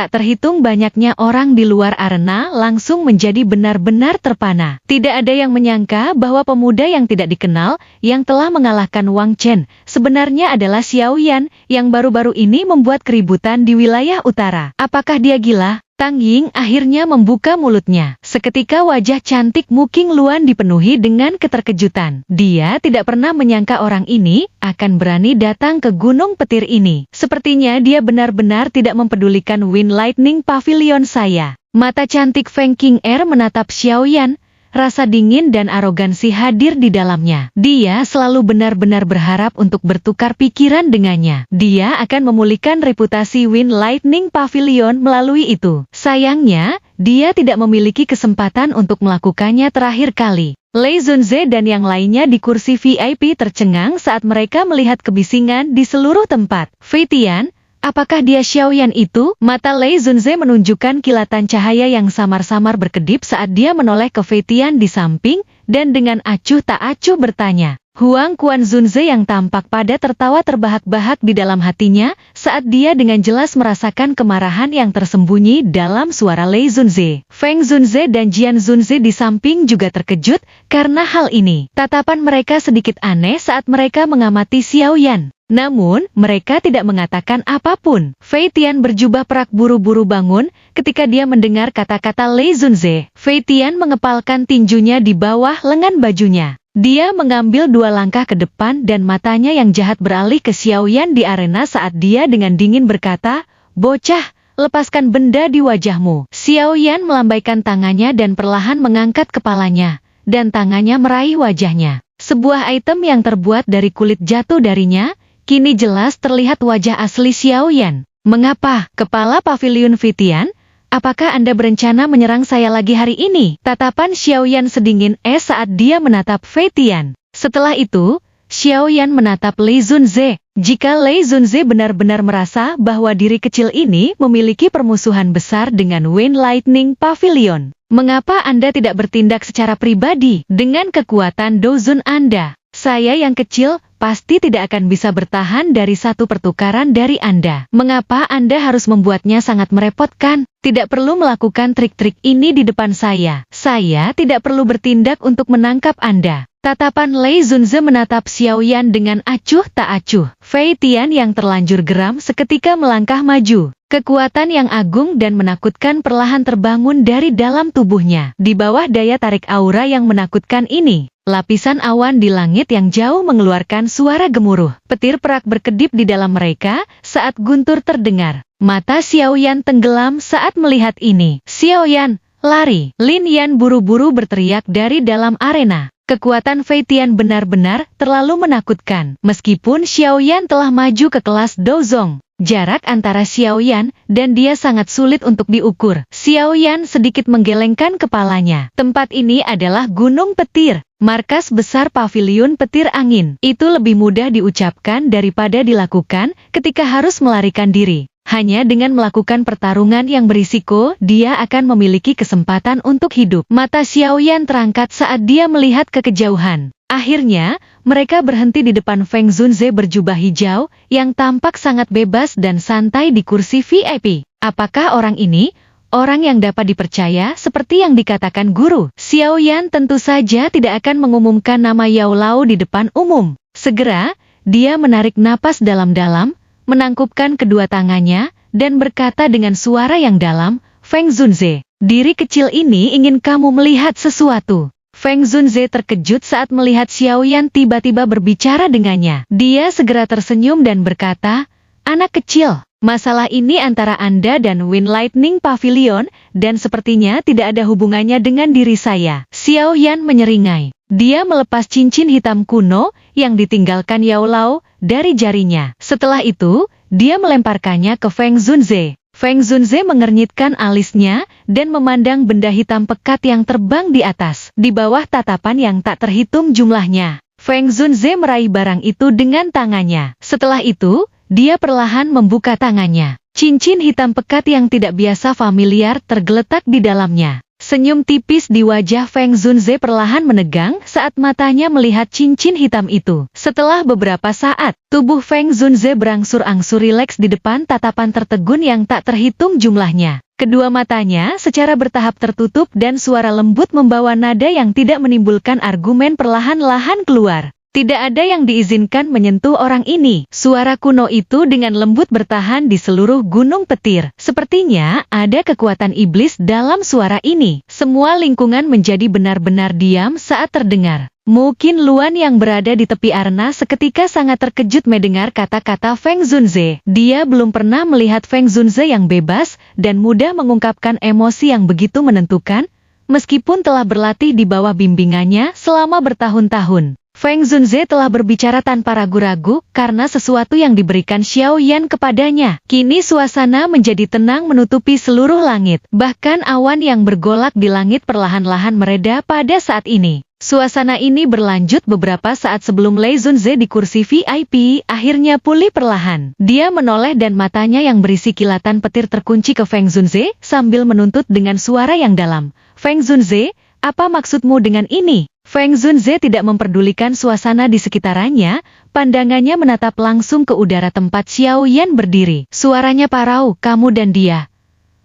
Tak terhitung banyaknya orang di luar arena langsung menjadi benar-benar terpana. Tidak ada yang menyangka bahwa pemuda yang tidak dikenal, yang telah mengalahkan Wang Chen, sebenarnya adalah Xiao Yan, yang baru-baru ini membuat keributan di wilayah utara. Apakah dia gila? Tang Ying akhirnya membuka mulutnya. Seketika wajah cantik Mu Qingluan dipenuhi dengan keterkejutan. Dia tidak pernah menyangka orang ini akan berani datang ke Gunung Petir ini. Sepertinya dia benar-benar tidak mempedulikan Wind Lightning Pavilion saya. Mata cantik Feng Qing'er menatap Xiao Yan. Rasa dingin dan arogansi hadir di dalamnya. Dia selalu benar-benar berharap untuk bertukar pikiran dengannya. Dia akan memulihkan reputasi Wind Lightning Pavilion melalui itu. Sayangnya, dia tidak memiliki kesempatan untuk melakukannya terakhir kali. Lei Zunze dan yang lainnya di kursi VIP tercengang saat mereka melihat kebisingan di seluruh tempat. Fei Tian, apakah dia Xiao Yan itu? Mata Lei Zunze menunjukkan kilatan cahaya yang samar-samar berkedip saat dia menoleh ke Fei Tian di samping, dan dengan acuh tak acuh bertanya. Huang Quan Zunze yang tampak pada tertawa terbahak-bahak di dalam hatinya, saat dia dengan jelas merasakan kemarahan yang tersembunyi dalam suara Lei Zunze. Feng Zunze dan Jian Zunze di samping juga terkejut karena hal ini. Tatapan mereka sedikit aneh saat mereka mengamati Xiao Yan. Namun, mereka tidak mengatakan apapun. Fei Tian berjubah perak buru-buru bangun ketika dia mendengar kata-kata Lei Zunze. Fei Tian mengepalkan tinjunya di bawah lengan bajunya. Dia mengambil 2 langkah ke depan dan matanya yang jahat beralih ke Xiao Yan di arena saat dia dengan dingin berkata, "Bocah, lepaskan benda di wajahmu." Xiao Yan melambaikan tangannya dan perlahan mengangkat kepalanya, dan tangannya meraih wajahnya. Sebuah item yang terbuat dari kulit jatuh darinya. Kini jelas terlihat wajah asli Xiao Yan. "Mengapa, Kepala Pavilion Fei Tian? Apakah Anda berencana menyerang saya lagi hari ini?" Tatapan Xiao Yan sedingin es saat dia menatap Fei Tian. Setelah itu, Xiao Yan menatap Lei Zunze. Jika Lei Zunze benar-benar merasa bahwa diri kecil ini memiliki permusuhan besar dengan Wind Lightning Pavilion, mengapa Anda tidak bertindak secara pribadi dengan kekuatan Dozun Anda? Saya yang kecil pasti tidak akan bisa bertahan dari satu pertukaran dari Anda. Mengapa Anda harus membuatnya sangat merepotkan? Tidak perlu melakukan trik-trik ini di depan saya. Saya tidak perlu bertindak untuk menangkap Anda. Tatapan Lei Zunze menatap Xiao Yan dengan acuh tak acuh. Fei Tian yang terlanjur geram seketika melangkah maju. Kekuatan yang agung dan menakutkan perlahan terbangun dari dalam tubuhnya. Di bawah daya tarik aura yang menakutkan ini, lapisan awan di langit yang jauh mengeluarkan suara gemuruh. Petir perak berkedip di dalam mereka saat guntur terdengar. Mata Xiao Yan tenggelam saat melihat ini. "Xiao Yan, lari!" Lin Yan buru-buru berteriak dari dalam arena. Kekuatan Fei Tian benar-benar terlalu menakutkan. Meskipun Xiao Yan telah maju ke kelas Dozong, jarak antara Xiao Yan dan dia sangat sulit untuk diukur. Xiao Yan sedikit menggelengkan kepalanya. Tempat ini adalah Gunung Petir, markas besar Pavilion Petir Angin. Itu lebih mudah diucapkan daripada dilakukan ketika harus melarikan diri. Hanya dengan melakukan pertarungan yang berisiko, dia akan memiliki kesempatan untuk hidup. Mata Xiao Yan terangkat saat dia melihat ke kejauhan. Akhirnya, mereka berhenti di depan Feng Zunze berjubah hijau, yang tampak sangat bebas dan santai di kursi VIP. Apakah orang ini orang yang dapat dipercaya seperti yang dikatakan guru? Xiao Yan tentu saja tidak akan mengumumkan nama Yao Lao di depan umum. Segera, dia menarik napas dalam-dalam, menangkupkan kedua tangannya, dan berkata dengan suara yang dalam, "Feng Zunze, diri kecil ini ingin kamu melihat sesuatu." Feng Zunze terkejut saat melihat Xiao Yan tiba-tiba berbicara dengannya. Dia segera tersenyum dan berkata, "Anak kecil, masalah ini antara Anda dan Wind Lightning Pavilion, dan sepertinya tidak ada hubungannya dengan diri saya." Xiao Yan menyeringai. Dia melepas cincin hitam kuno yang ditinggalkan Yao Lao dari jarinya. Setelah itu, dia melemparkannya ke Feng Zunze. Feng Zunze mengernyitkan alisnya dan memandang benda hitam pekat yang terbang di atas. Di bawah tatapan yang tak terhitung jumlahnya, Feng Zunze meraih barang itu dengan tangannya. Setelah itu, dia perlahan membuka tangannya. Cincin hitam pekat yang tidak biasa familiar tergeletak di dalamnya. Senyum tipis di wajah Feng Zunze perlahan menegang saat matanya melihat cincin hitam itu. Setelah beberapa saat, tubuh Feng Zunze berangsur-angsur rileks di depan tatapan tertegun yang tak terhitung jumlahnya. Kedua matanya secara bertahap tertutup dan suara lembut membawa nada yang tidak menimbulkan argumen perlahan-lahan keluar. Tidak ada yang diizinkan menyentuh orang ini. Suara kuno itu dengan lembut bertahan di seluruh gunung petir. Sepertinya ada kekuatan iblis dalam suara ini. Semua lingkungan menjadi benar-benar diam saat terdengar. Mungkin Luan yang berada di tepi arena seketika sangat terkejut mendengar kata-kata Feng Zunze. Dia belum pernah melihat Feng Zunze yang bebas dan mudah mengungkapkan emosi yang begitu menentukan, meskipun telah berlatih di bawah bimbingannya selama bertahun-tahun. Feng Zunze telah berbicara tanpa ragu-ragu karena sesuatu yang diberikan Xiao Yan kepadanya. Kini suasana menjadi tenang menutupi seluruh langit. Bahkan awan yang bergolak di langit perlahan-lahan mereda pada saat ini. Suasana ini berlanjut beberapa saat sebelum Lei Zunze di kursi VIP akhirnya pulih perlahan. Dia menoleh dan matanya yang berisi kilatan petir terkunci ke Feng Zunze sambil menuntut dengan suara yang dalam. Feng Zunze, apa maksudmu dengan ini? Feng Zunze tidak memperdulikan suasana di sekitarannya, pandangannya menatap langsung ke udara tempat Xiao Yan berdiri. Suaranya parau, kamu dan dia.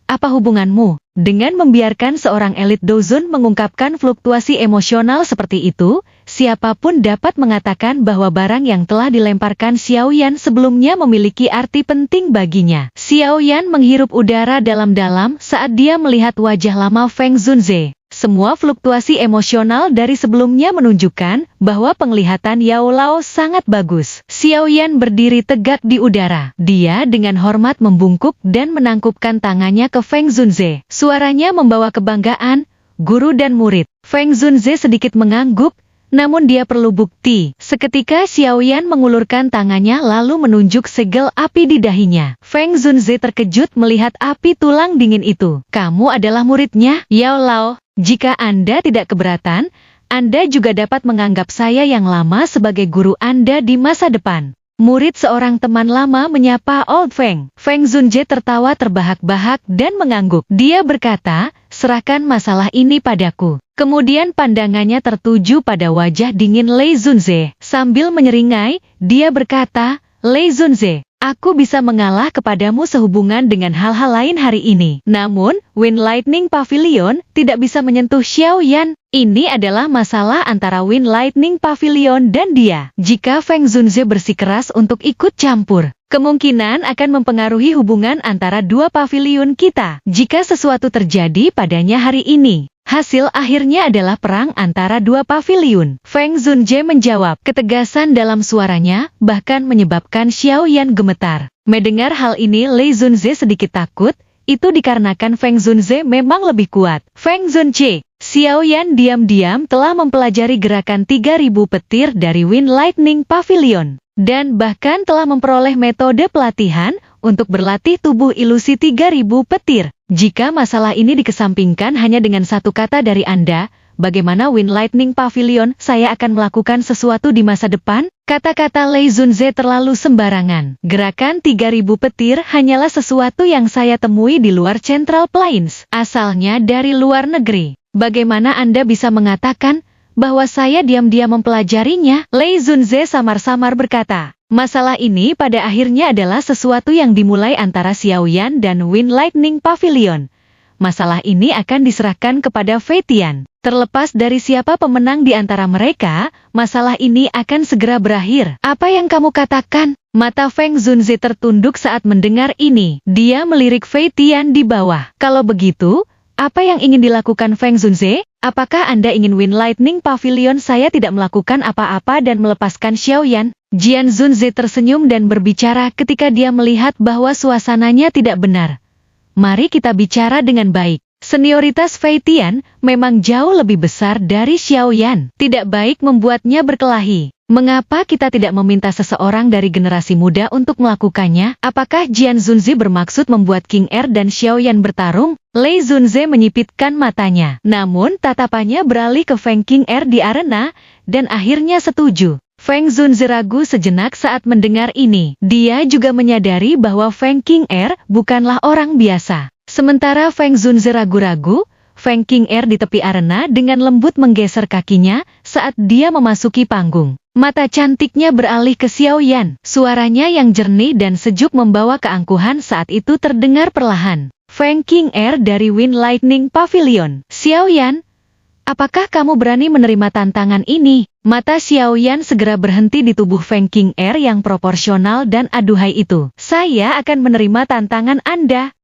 Apa hubunganmu? Dengan membiarkan seorang elit Dozun mengungkapkan fluktuasi emosional seperti itu, siapapun dapat mengatakan bahwa barang yang telah dilemparkan Xiao Yan sebelumnya memiliki arti penting baginya. Xiao Yan menghirup udara dalam-dalam saat dia melihat wajah lama Feng Zunze. Semua fluktuasi emosional dari sebelumnya menunjukkan bahwa penglihatan Yao Lao sangat bagus. Xiao Yan berdiri tegak di udara. Dia dengan hormat membungkuk dan menangkupkan tangannya ke Feng Zunze. Suaranya membawa kebanggaan, guru dan murid. Feng Zunze sedikit mengangguk, namun dia perlu bukti. Seketika Xiao Yan mengulurkan tangannya lalu menunjuk segel api di dahinya. Feng Zunze terkejut melihat api tulang dingin itu. Kamu adalah muridnya, Yao Lao. Jika Anda tidak keberatan, Anda juga dapat menganggap saya yang lama sebagai guru Anda di masa depan. Murid seorang teman lama menyapa Old Feng. Feng Zunze tertawa terbahak-bahak dan mengangguk. Dia berkata, serahkan masalah ini padaku. Kemudian pandangannya tertuju pada wajah dingin Lei Zunze. Sambil menyeringai, dia berkata, Lei Zunze, aku bisa mengalah kepadamu sehubungan dengan hal-hal lain hari ini. Namun, Wind Lightning Pavilion tidak bisa menyentuh Xiao Yan. Ini adalah masalah antara Wind Lightning Pavilion dan dia. Jika Feng Zunze bersikeras untuk ikut campur, kemungkinan akan mempengaruhi hubungan antara dua pavilion kita. Jika sesuatu terjadi padanya hari ini, hasil akhirnya adalah perang antara dua pavilion. Feng Zunze menjawab. Ketegasan dalam suaranya bahkan menyebabkan Xiao Yan gemetar. Mendengar hal ini Lei Zunze sedikit takut. Itu dikarenakan Feng Zunze memang lebih kuat. Feng Zunze, Xiao Yan diam-diam telah mempelajari gerakan 3000 petir dari Wind Lightning Pavilion. Dan bahkan telah memperoleh metode pelatihan untuk berlatih tubuh ilusi 3000 petir. Jika masalah ini dikesampingkan hanya dengan satu kata dari Anda, bagaimana Wind Lightning Pavilion saya akan melakukan sesuatu di masa depan? Kata-kata Lei Zunze terlalu sembarangan. Gerakan 3000 petir hanyalah sesuatu yang saya temui di luar Central Plains. Asalnya dari luar negeri. Bagaimana Anda bisa mengatakan bahwa saya diam-diam mempelajarinya? Lei Zunze samar-samar berkata. Masalah ini pada akhirnya adalah sesuatu yang dimulai antara Xiao Yan dan Wind Lightning Pavilion. Masalah ini akan diserahkan kepada Fei Tian. Terlepas dari siapa pemenang di antara mereka, masalah ini akan segera berakhir. Apa yang kamu katakan? Mata Feng Zunze tertunduk saat mendengar ini. Dia melirik Fei Tian di bawah. Kalau begitu, apa yang ingin dilakukan Feng Zunze? Apakah Anda ingin Wind Lightning Pavilion saya tidak melakukan apa-apa dan melepaskan Xiao Yan? Jian Zunze tersenyum dan berbicara ketika dia melihat bahwa suasananya tidak benar. Mari kita bicara dengan baik. Senioritas Fei Tian memang jauh lebih besar dari Xiao Yan. Tidak baik membuatnya berkelahi. Mengapa kita tidak meminta seseorang dari generasi muda untuk melakukannya? Apakah Jian Zunze bermaksud membuat King Er dan Xiao Yan bertarung? Lei Zunze menyipitkan matanya. Namun tatapannya beralih ke Feng King Er di arena dan akhirnya setuju. Feng Zunze ragu sejenak saat mendengar ini. Dia juga menyadari bahwa Feng King Er bukanlah orang biasa. Sementara Feng Zunze ragu-ragu, Feng Qing'er di tepi arena dengan lembut menggeser kakinya saat dia memasuki panggung. Mata cantiknya beralih ke Xiao Yan. Suaranya yang jernih dan sejuk membawa keangkuhan saat itu terdengar perlahan. Feng Qing'er dari Wind Lightning Pavilion. Xiao Yan, apakah kamu berani menerima tantangan ini? Mata Xiao Yan segera berhenti di tubuh Feng Qing'er yang proporsional dan aduhai itu. Saya akan menerima tantangan Anda.